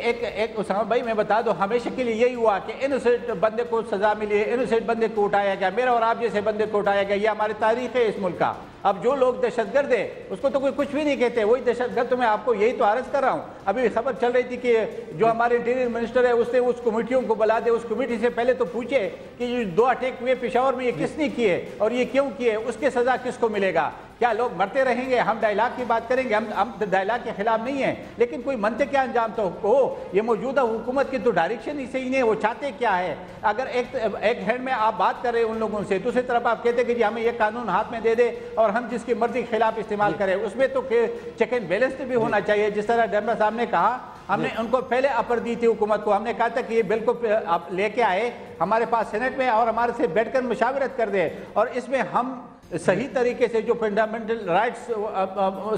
एक उसामा भाई मैं बता दूं, हमेशा के लिए यही हुआ कि इनोसेंट बंदे को सजा मिली है, इनोसेंट बंदे को उठाया गया, मेरा और आप जैसे बंदे को उठाया गया। ये हमारी तारीख है इस मुल्क का। अब जो लोग दहशतगर्द है उसको तो कोई कुछ भी नहीं कहते, वही दहशतगर्द। तो मैं आपको यही तो अर्ज कर रहा हूँ। अभी खबर चल रही थी कि जो हमारे इंटीरियर मिनिस्टर है उसने उस कमेटियों को बुला दे, उस कमेटी से पहले तो पूछे कि ये 2 अटैक हुए पेशावर में, ये किसने किए और ये क्यों किए, उसकी सजा किसको मिलेगा। क्या लोग मरते रहेंगे? हम डायलॉग की बात करेंगे, हम डायलॉग के खिलाफ नहीं है, लेकिन कोई मनते क्या अंजाम तो हो। ये मौजूदा हुकूमत की तो डायरेक्शन ही सही नहीं है, वो चाहते क्या है। अगर एक हैंड में आप बात कर रहे हैं उन लोगों से, दूसरी तरफ आप कहते हैं कि जी हमें ये कानून हाथ में दे दे और हम जिसकी मर्जी के खिलाफ इस्तेमाल करें, उसमें तो चेक एंड बैलेंस भी होना चाहिए। जिस तरह डेमरा साहब ने कहा, हमने उनको पहले अपर दी थी हुकूमत को, हमने कहा था कि ये बिल को आप लेके आए हमारे पास सेनेट में और हमारे से बैठकर मुशावरत कर दे और इसमें हम सही तरीके से जो फंडामेंटल राइट्स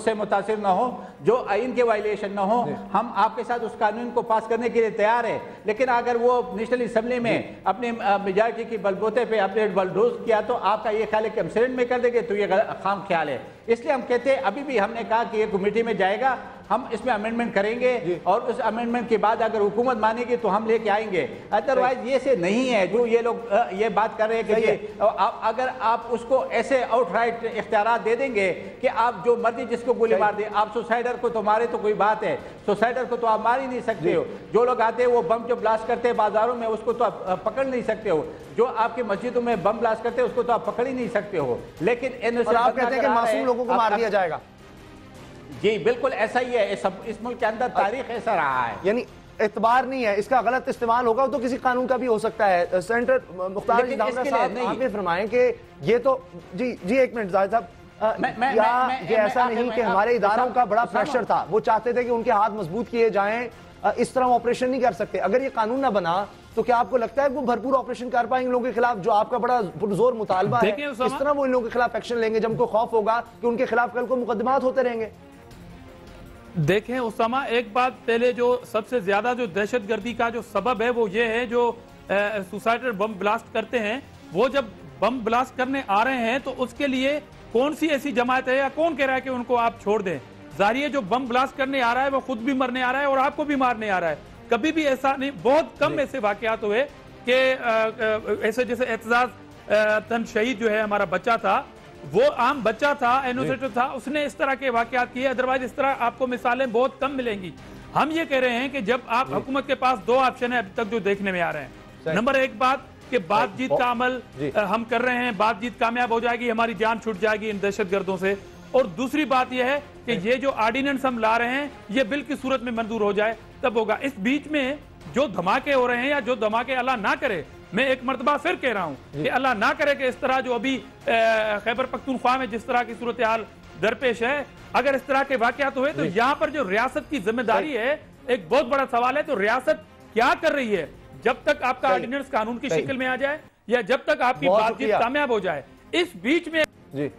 से मुतासिर ना हो, जो आइन के वायलेशन ना हो, हम आपके साथ उस कानून को पास करने के लिए तैयार है। लेकिन अगर वो नेशनल असम्बली में अपने मेजॉरिटी की बलबूते पे अपने बलडोज किया तो आपका ये ख्याल है कि हम सेनेट में कर देंगे, तो ये खाम ख्याल है। इसलिए हम कहते हैं, अभी भी हमने कहा कि ये कमेटी में जाएगा, हम इसमें अमेंडमेंट करेंगे और उस अमेंडमेंट के बाद अगर हुकूमत मानेगी तो हम लेके आएंगे। अदरवाइज ये से नहीं है जो ये लोग ये बात कर रहे हैं कि अगर आप उसको ऐसे आउटराइट इख्तियार दे देंगे कि आप जो मर्जी जिसको गोली मार दे, आप सुसाइडर को तो मारे तो कोई बात है, सुसाइडर को तो आप मार ही नहीं सकते हो। जो लोग आते हैं वो बम जो ब्लास्ट करते हैं बाजारों में, उसको तो आप पकड़ नहीं सकते हो। जो आपकी मस्जिदों में बम ब्लास्ट करते हैं उसको तो आप पकड़ ही नहीं सकते हो। लेकिन आप कहते हैं कि मासूम लोगों को मार दिया जाएगा। जी बिल्कुल ऐसा ही है, इस मुल्क के अंदर तारीख ऐसा रहा है। यानी एतबार नहीं है, इसका गलत इस्तेमाल होगा तो किसी कानून का भी हो सकता है। सेंटर मुख्तार साहब आप ये फरमाएं कि ये तो जी एक मिनट जाहिद साहब, ये ऐसा नहीं कि हमारे इदारों का बड़ा प्रेशर था, वो चाहते थे कि उनके हाथ मजबूत किए जाएं, इस तरह ऑपरेशन नहीं कर सकते। अगर ये कानून ना बना तो क्या आपको लगता है वो भरपूर ऑपरेशन कर पाएंगे लोगों के खिलाफ, जो आपका बड़ा पुरजोर मुतालबा है? इस तरह वो इन लोगों के खिलाफ एक्शन लेंगे जब उनको खौफ होगा कि उनके खिलाफ कल को मुकदमात होते रहेंगे। देखें उसामा, एक बात पहले, जो सबसे ज्यादा जो दहशतगर्दी का जो सबब है वो ये है जो सुसाइडर बम ब्लास्ट करते हैं, वो जब बम ब्लास्ट करने आ रहे हैं तो उसके लिए कौन सी ऐसी जमात है या कौन कह रहा है कि उनको आप छोड़ दें? जाहिर है जो बम ब्लास्ट करने आ रहा है वो खुद भी मरने आ रहा है और आपको भी मारने आ रहा है। कभी भी ऐसा नहीं, बहुत कम ऐसे वाकयात हुए कि ऐसे जैसे एतजाज तन शहीद जो है हमारा बच्चा था, वो आम बच्चा था, इनोसेंट था, उसने इस तरह के वाकयात किए। अदरवाइज इस तरह आपको मिसालें बहुत कम मिलेंगी। हम ये कह रहे हैं कि जब आप हुकूमत के पास 2 ऑप्शन है अभी तक जो देखने में आ रहे हैं। नंबर 1 बात कि बातचीत का अमल हम कर रहे हैं, बातचीत कामयाब हो जाएगी, हमारी जान छूट जाएगी इन दहशतगर्दों से। और दूसरी बात यह है कि ये जो ऑर्डिनेंस हम ला रहे हैं ये बिल की सूरत में मंजूर हो जाए तब होगा। इस बीच में जो धमाके हो रहे हैं या जो धमाके अल्लाह ना करे, मैं एक मरतबा फिर कह रहा हूं कि अल्लाह ना करे कि इस तरह जो अभी खैबर पख्तूनख्वा में जिस तरह की सूरत हाल दरपेश है, अगर इस तरह के वाकयात हुए तो यहाँ पर जो रियासत की जिम्मेदारी है, एक बहुत बड़ा सवाल है। तो रियासत क्या कर रही है जब तक आपका ऑर्डिनेंस कानून की शक्ल में आ जाए या जब तक आपकी बातचीत कामयाब हो जाए? इस बीच में जी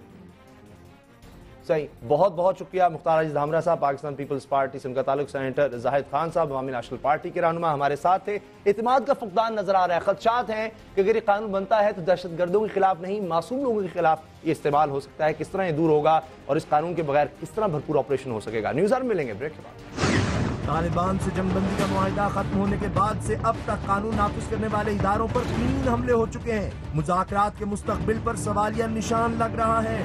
सही, बहुत बहुत शुक्रिया मुख्तार अजीज धामरा साहब, पाकिस्तान पीपल्स पार्टी से उनका ताल्लुक। सेनेटर जाहिद खान साहब अवामी नेशनल पार्टी के रहनुमा हमारे साथ थे। इत्मीनान का फुकदान नजर आ रहा है, खदशात हैं कि अगर ये कानून बनता है तो दहशतगर्दों के खिलाफ नहीं, मासूम लोगों के खिलाफ ये इस्तेमाल हो सकता है। किस तरह ये दूर होगा और इस कानून के बगैर किस तरह भरपूर ऑपरेशन हो सकेगा? न्यूज़ आवर में मिलेंगे ब्रेक के बाद। तालिबान से जंगबंदी का मुआहिदा खत्म होने के बाद से अब तक कानून नाफिज करने वाले इदारों पर 3 हमले हो चुके हैं। मुज़ाकरात के मुस्तकबिल पर सवालिया निशान लग रहा है।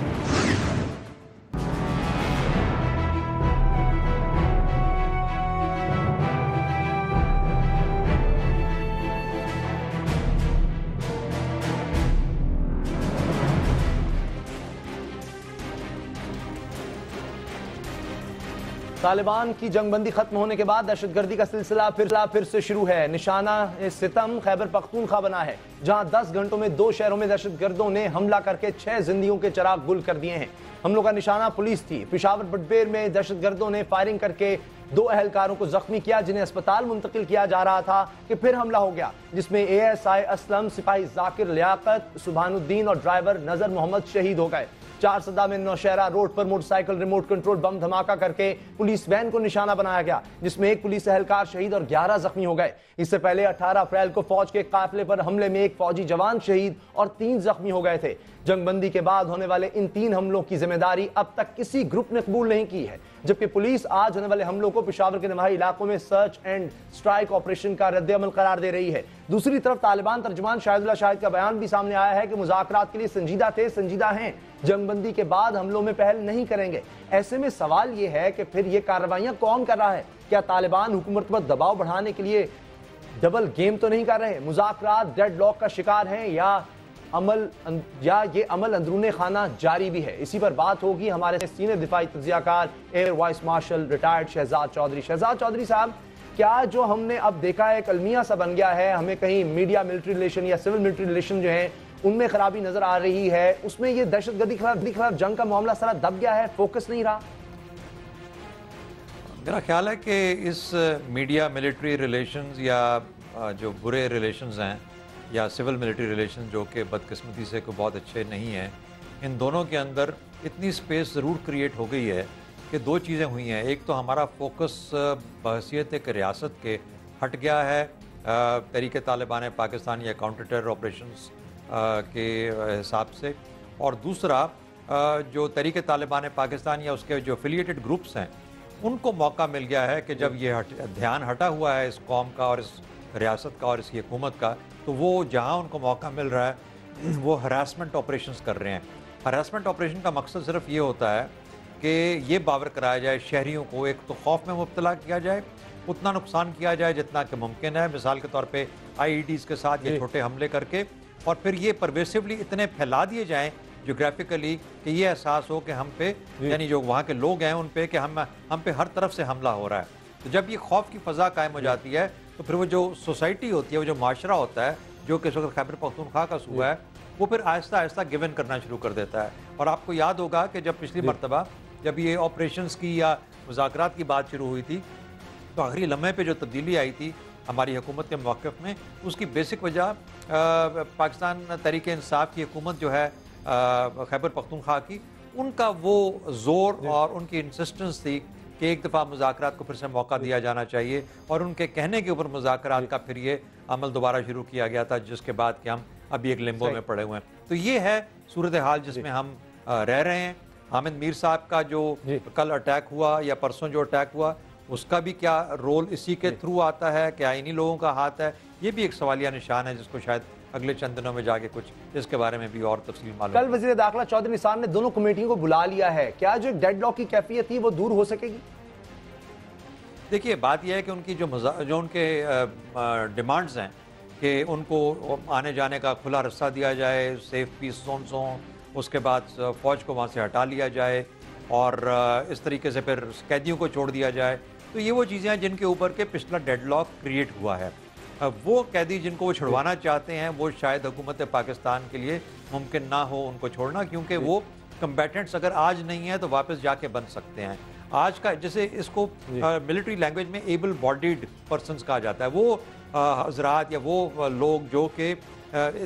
तालिबान की जंगबंदी खत्म होने के बाद दहशतगर्दी का सिलसिला फिर से शुरू है। निशाना सितम खैबर पख्तूनख्वा बना है, जहां 10 घंटों में 2 शहरों में दहशतगर्दों ने हमला करके 6 जिंदगियों के चिराग गुल कर दिए हैं। हमलों का निशाना पुलिस थी। पेशावर बटबेर में दहशतगर्दों ने फायरिंग करके 2 अहलकारों को जख्मी किया, जिन्हें अस्पताल मुंतकिल किया जा रहा था कि फिर हमला हो गया, जिसमें ASI असलम, सिपाही जाकिर लियाकत, सुभानुद्दीन और ड्राइवर नजर मोहम्मद शहीद हो गए। 4 सदा में नौशहरा रोड पर मोटरसाइकिल रिमोट कंट्रोल बम धमाका करके पुलिस वैन को निशाना बनाया गया, जिसमें 1 पुलिस एहलकार शहीद और 11 जख्मी हो गए। इससे पहले 18 अप्रैल को फौज के काफिले पर हमले में 1 फौजी जवान शहीद और 3 जख्मी हो गए थे। जंगबंदी के बाद होने वाले इन 3 हमलों की जिम्मेदारी अब तक किसी ग्रुप ने कबूल नहीं की है। जबकि पुलिस आज होने वाले हमलों को पेशावर के नवाही इलाकों में सर्च एंड स्ट्राइक ऑपरेशन का रद्द-ए-अमल करार दे रही है। दूसरी तरफ तालिबान तर्जुमान शाहिदुल्लाह शाहिद का बयान भी सामने आया है कि मुज़ाकरात के लिए संजीदा थे, संजीदा हैं, जंगबंदी के बाद हमलों में पहल नहीं करेंगे। ऐसे में सवाल यह है कि फिर ये कार्रवाइयां कौन कर रहा है? क्या तालिबान हुकूमत पर दबाव बढ़ाने के लिए डबल गेम तो नहीं कर रहे? मुज़ाकरात डेडलॉक का शिकार हैं या ये अमल अंदरूने खाना जारी भी है? इसी पर बात होगी हमारे सीनियर दिफाई तज्जियाकार air vice marshal retired Shahzad Chaudhry. Shahzad Chaudhry साहब, क्या जो हमने अब देखा है एक अलमिया सा बन गया है, हमें कहीं मीडिया मिलिट्री रिलेशन या सिविल मिलिट्री रिलेशन जो है उनमें खराबी नजर आ रही है, उसमें ये दहशतगर्दी के खिलाफ जंग का मामला सारा दब गया है, फोकस नहीं रहा? मेरा ख्याल है कि इस मीडिया मिलिट्री रिलेशंस या जो बुरे रिलेशंस हैं या सिविल मिलिट्री रिलेशन जो कि बदकिस्मती से कोई बहुत अच्छे नहीं हैं, इन दोनों के अंदर इतनी स्पेस ज़रूर क्रिएट हो गई है कि दो चीज़ें हुई हैं। एक तो हमारा फोकस बहसीत एक रियासत के हट गया है तरीके तालिबान पाकिस्तान या काउंटर टेरर ऑपरेशंस के हिसाब से, और दूसरा जो तरीके तालिबान पाकिस्तान या उसके जो एफिलिएटेड ग्रुप्स हैं उनको मौका मिल गया है कि जब ये ध्यान हटा हुआ है इस कौम का और इस रियासत का और इसकी हुकूमत का, तो वो जहाँ उनको मौका मिल रहा है वो हरासमेंट ऑपरेशंस कर रहे हैं। हरासमेंट ऑपरेशन का मकसद सिर्फ ये होता है कि ये बावर कराया जाए शहरियों को, एक तो खौफ में मुब्तला किया जाए, उतना नुकसान किया जाए जितना कि मुमकिन है, मिसाल के तौर पे IEDs के साथ ये छोटे हमले करके, और फिर ये परवेसिवली इतने फैला दिए जाएं जोग्राफिकली कि ये एहसास हो कि हम पे यानी जो वहाँ के लोग हैं उन पे कि हम पे हर तरफ से हमला हो रहा है। तो जब ये खौफ की फ़ज़ा कायम हो जाती है तो फिर वो जो सोसाइटी होती है, वो जो माशरा होता है जो कि इस वक्त खैबर पख्तूनख्वा का सूबा है, वो फिर आहिस्ता आहिस्ता गिवन करना शुरू कर देता है। और आपको याद होगा कि जब पिछली मरतबा जब ये ऑपरेशंस की या मुज़ाकरात की बात शुरू हुई थी तो आखिरी लम्हे पे जो तब्दीली आई थी हमारी हुकूमत के मौक़िफ़ में, उसकी बेसिक वजह पाकिस्तान तहरीक इंसाफ की हुकूमत जो है खैबर पख्तूनख्वा की, उनका वो ज़ोर और उनकी इंसिस्टेंस थी कि एक दफ़ा मुज़ाकरात को फिर से मौका दिया जाना चाहिए, और उनके कहने के ऊपर मुज़ाकरात का फिर ये अमल दोबारा शुरू किया गया था, जिसके बाद कि हम अभी एक लिम्बो में पड़े हुए हैं। तो ये है सूरत हाल जिसमें हम रह रहे हैं। हामिद मीर साहब का जो कल अटैक हुआ या परसों जो अटैक हुआ, उसका भी क्या रोल इसी के थ्रू आता है, क्या इन्हीं लोगों का हाथ है? ये भी एक सवालिया निशान है जिसको शायद अगले चंद दिनों में जाके कुछ इसके बारे में भी और तफसील मालूम। कल वज़ीर दाखिला चौधरी निसार ने दोनों कमेटियों को बुला लिया है, क्या जो एक डेडलॉक की कैफियत थी वो दूर हो सकेगी? देखिए, बात यह है कि उनकी जो उनके डिमांड्स हैं कि उनको आने जाने का खुला रास्ता दिया जाए, सेफ पीस जोन हो, उसके बाद फ़ौज को वहाँ से हटा लिया जाए और इस तरीके से फिर कैदियों को छोड़ दिया जाए, तो ये वो चीज़ें हैं जिनके ऊपर के पिछला डेडलॉक क्रिएट हुआ है। वो कैदी जिनको वो छुड़वाना चाहते हैं वो शायद हुकूमत पाकिस्तान के लिए मुमकिन ना हो उनको छोड़ना, क्योंकि वो कम्बैटेंट्स अगर आज नहीं है तो वापस जाके बन सकते हैं। आज का जैसे इसको मिलिट्री लैंग्वेज में एबल बॉडीड पर्सनस कहा जाता है, वो हजरात या वो लोग जो कि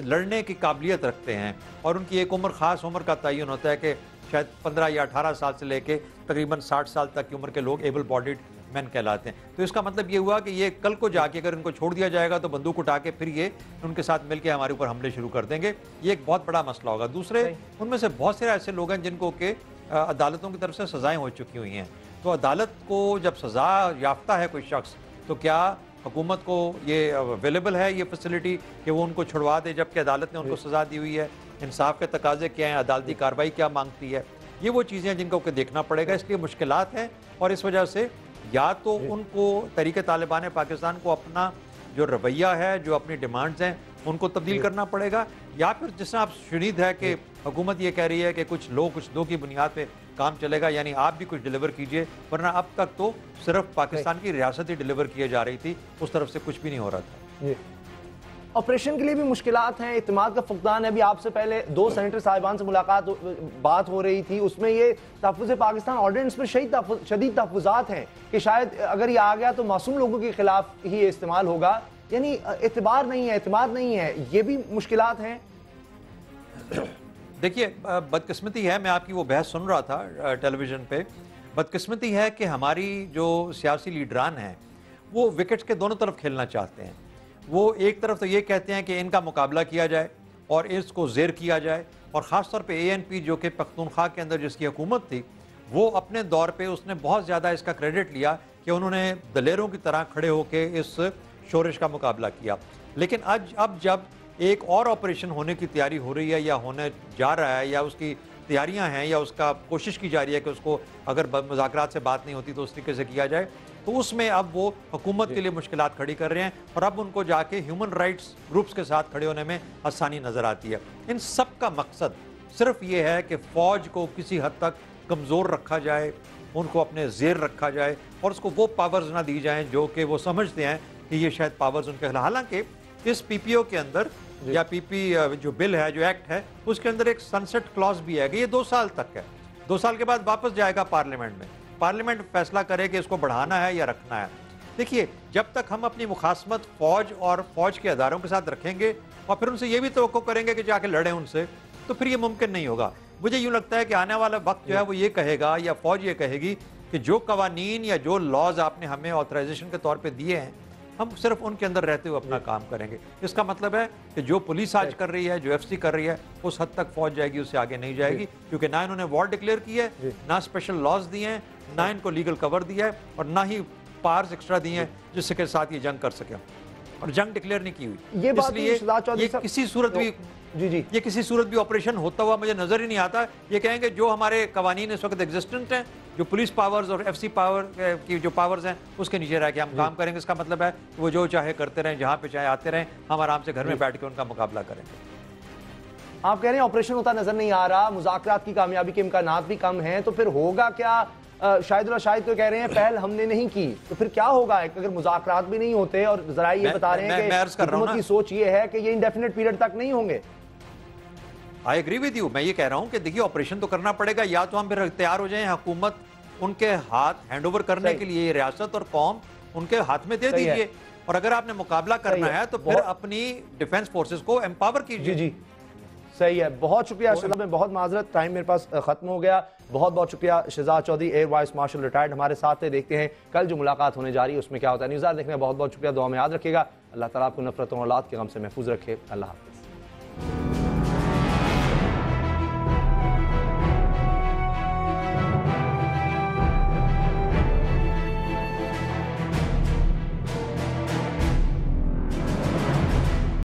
लड़ने की काबिलियत रखते हैं और उनकी एक उम्र ख़ास उम्र का तयन होता है कि शायद 15 या 18 साल से लेके तकरीबन 60 साल तक की उम्र के लोग एबल बॉडीड मैन कहलाते हैं। तो इसका मतलब ये हुआ कि ये कल को जाके अगर इनको छोड़ दिया जाएगा तो बंदूक उठा के फिर ये उनके साथ मिलकर हमारे ऊपर हमले शुरू कर देंगे। ये एक बहुत बड़ा मसला होगा। दूसरे उनमें से बहुत से ऐसे लोग हैं जिनको कि अदालतों की तरफ से सज़ाएँ हो चुकी हुई हैं, तो अदालत को जब सज़ा याफ्ता है कोई शख्स तो क्या हुकूमत को ये अवेलेबल है ये फैसिलिटी कि वो उनको छुड़वा दे जबकि अदालत ने उनको सज़ा दी हुई है? इंसाफ के तकाजे क्या हैं, अदालती कार्रवाई क्या मांगती है? ये वो चीज़ें हैं जिनको देखना पड़ेगा। इसलिए मुश्किलात हैं और इस वजह से या तो उनको तरीके तालिबान पाकिस्तान को अपना जो रवैया है, जो अपनी डिमांड्स हैं, उनको तब्दील करना पड़ेगा, या फिर जिस तरह आप शुनीद है कि हुकूमत ये कह रही है कि कुछ लोग कुछ दो की बुनियाद पे काम चलेगा, यानी आप भी कुछ डिलीवर कीजिए, वरना अब तक तो सिर्फ पाकिस्तान की रियासत ही डिलीवर किए जा रही थी, उस तरफ से कुछ भी नहीं हो रहा था। ऑपरेशन के लिए भी मुश्किलात हैं, इत्मीनान का फुकदान है। अभी आपसे पहले 2 सेनेटर साहिबान से बात हो रही थी, उसमें ये तहफ़्फ़ुज़ पाकिस्तान ऑर्डिनेंस में शदीद तहफ़्फ़ुज़ात हैं कि शायद अगर ये आ गया तो मासूम लोगों के खिलाफ ही ये इस्तेमाल होगा, यानी एतबार नहीं है, एतमाद नहीं है, ये भी मुश्किलात हैं। देखिए, बदकिस्मती है, मैं आपकी वो बहस सुन रहा था टेलीविज़न पे, बदकिस्मती है कि हमारी जो सियासी लीडरान हैं वो विकेट्स के दोनों तरफ खेलना चाहते हैं। वो एक तरफ तो ये कहते हैं कि इनका मुकाबला किया जाए और इसको ज़ेर किया जाए, और ख़ास तौर पे ANP जो कि पख्तूनख्वा के अंदर जिसकी हुकूमत थी वो अपने दौर पे उसने बहुत ज़्यादा इसका क्रेडिट लिया कि उन्होंने दलेरों की तरह खड़े होकर इस शोरश का मुकाबला किया। लेकिन अब जब एक और ऑपरेशन होने की तैयारी हो रही है या होने जा रहा है या उसकी तैयारियां हैं या उसका कोशिश की जा रही है कि उसको अगर मुज़ाकरात से बात नहीं होती तो उस तरीके से किया जाए, तो उसमें अब वो हुकूमत के लिए मुश्किलात खड़ी कर रहे हैं और अब उनको जाके ह्यूमन राइट्स ग्रुप्स के साथ खड़े होने में आसानी नज़र आती है। इन सब का मकसद सिर्फ ये है कि फ़ौज को किसी हद तक कमज़ोर रखा जाए, उनको अपने ज़ेर रखा जाए और उसको वो पावर्स ना दी जाएँ जो कि वो समझते हैं कि ये शायद पावर्स उनके। हालांकि इस PPO के अंदर या PP जो बिल है, जो एक्ट है, उसके अंदर एक सनसेट क्लॉज भी है कि ये 2 साल तक है। 2 साल के बाद वापस जाएगा पार्लियामेंट में, पार्लियामेंट फैसला करे कि इसको बढ़ाना है या रखना है। देखिए, जब तक हम अपनी मुखासमत फ़ौज और फ़ौज के अदारों के साथ रखेंगे और फिर उनसे ये भी तवक्को करेंगे कि जाके लड़ें उनसे, तो फिर ये मुमकिन नहीं होगा। मुझे यूँ लगता है कि आने वाला वक्त जो है वो ये कहेगा या फ़ौज ये कहेगी कि जो कवानीन या जो लॉज आपने हमें ऑथराइजेशन के तौर पर दिए हैं, हम सिर्फ उनके अंदर रहते हुए अपना काम करेंगे। इसका मतलब है कि जो पुलिस आज कर रही है, जो FC कर रही है, उस हद तक फौज जाएगी, उससे आगे नहीं जाएगी, क्योंकि ना इन्होंने वॉर डिक्लेयर की है, ना स्पेशल लॉज दिए हैं, ना इनको लीगल कवर दिया है और ना ही पावर्स एक्स्ट्रा दिए हैं जिसके साथ ये जंग कर सके। और जंग डिक्लेयर नहीं की हुई, ये बात इसलिए ये किसी सूरत भी ये किसी सूरत भी ऑपरेशन होता हुआ मुझे नजर ही नहीं आता। ये कहेंगे जो हमारे कवानीन इस वक्त एग्जिस्टेंट हैं, जो पुलिस पावर्स और FC पावर की जो पावर्स हैं, उसके नीचे रह के हम काम करेंगे। इसका मतलब है कि वो जो चाहे करते रहें, जहाँ पे चाहे आते रहें, हम आराम से घर में बैठ के उनका मुकाबला करेंगे। आप कह रहे हैं ऑपरेशन होता नजर नहीं आ रहा, मुज़ाकरात की कामयाबी के इम्कानात भी कम हैं, तो फिर होगा क्या? शाहिद तो कह रहे हैं पहल हमने नहीं की, तो फिर क्या होगा अगर मुज़ाकरात भी नहीं होते? और जरा ये बता रहे हैं कि हुकूमत की सोच ये है कि ये इंडेफिनिट पीरियड तक नहीं होंगे। I agree with you. मैं ये कह रहा हूँ कि देखिए, ऑपरेशन तो करना पड़ेगा, या तो हम फिर तैयार हो जाएं, हुकूमत उनके हाथ हैंड ओवर करने के लिए रियासत और कौम उनके हाथ में दे दीजिए, और अगर आपने मुकाबला करना है तो फिर अपनी डिफेंस फोर्सेस को एम्पावर कीजिए। जी सही है, बहुत शुक्रिया शहजाद। में बहुत माजरत, टाइम मेरे पास खत्म हो गया। बहुत बहुत शुक्रिया Shahzad Chaudhry, air vice marshal retired, हमारे साथ थे। देखते हैं कल जो मुलाकात होने जा रही है उसमें क्या होता है। न्यूज़ देखने का बहुत बहुत शुक्रिया, दुआ में याद रखिएगा। अल्लाह ताला आपको नफरत और औलाद के गम से महफूज रखे। अल्लाह हाफ़िज़।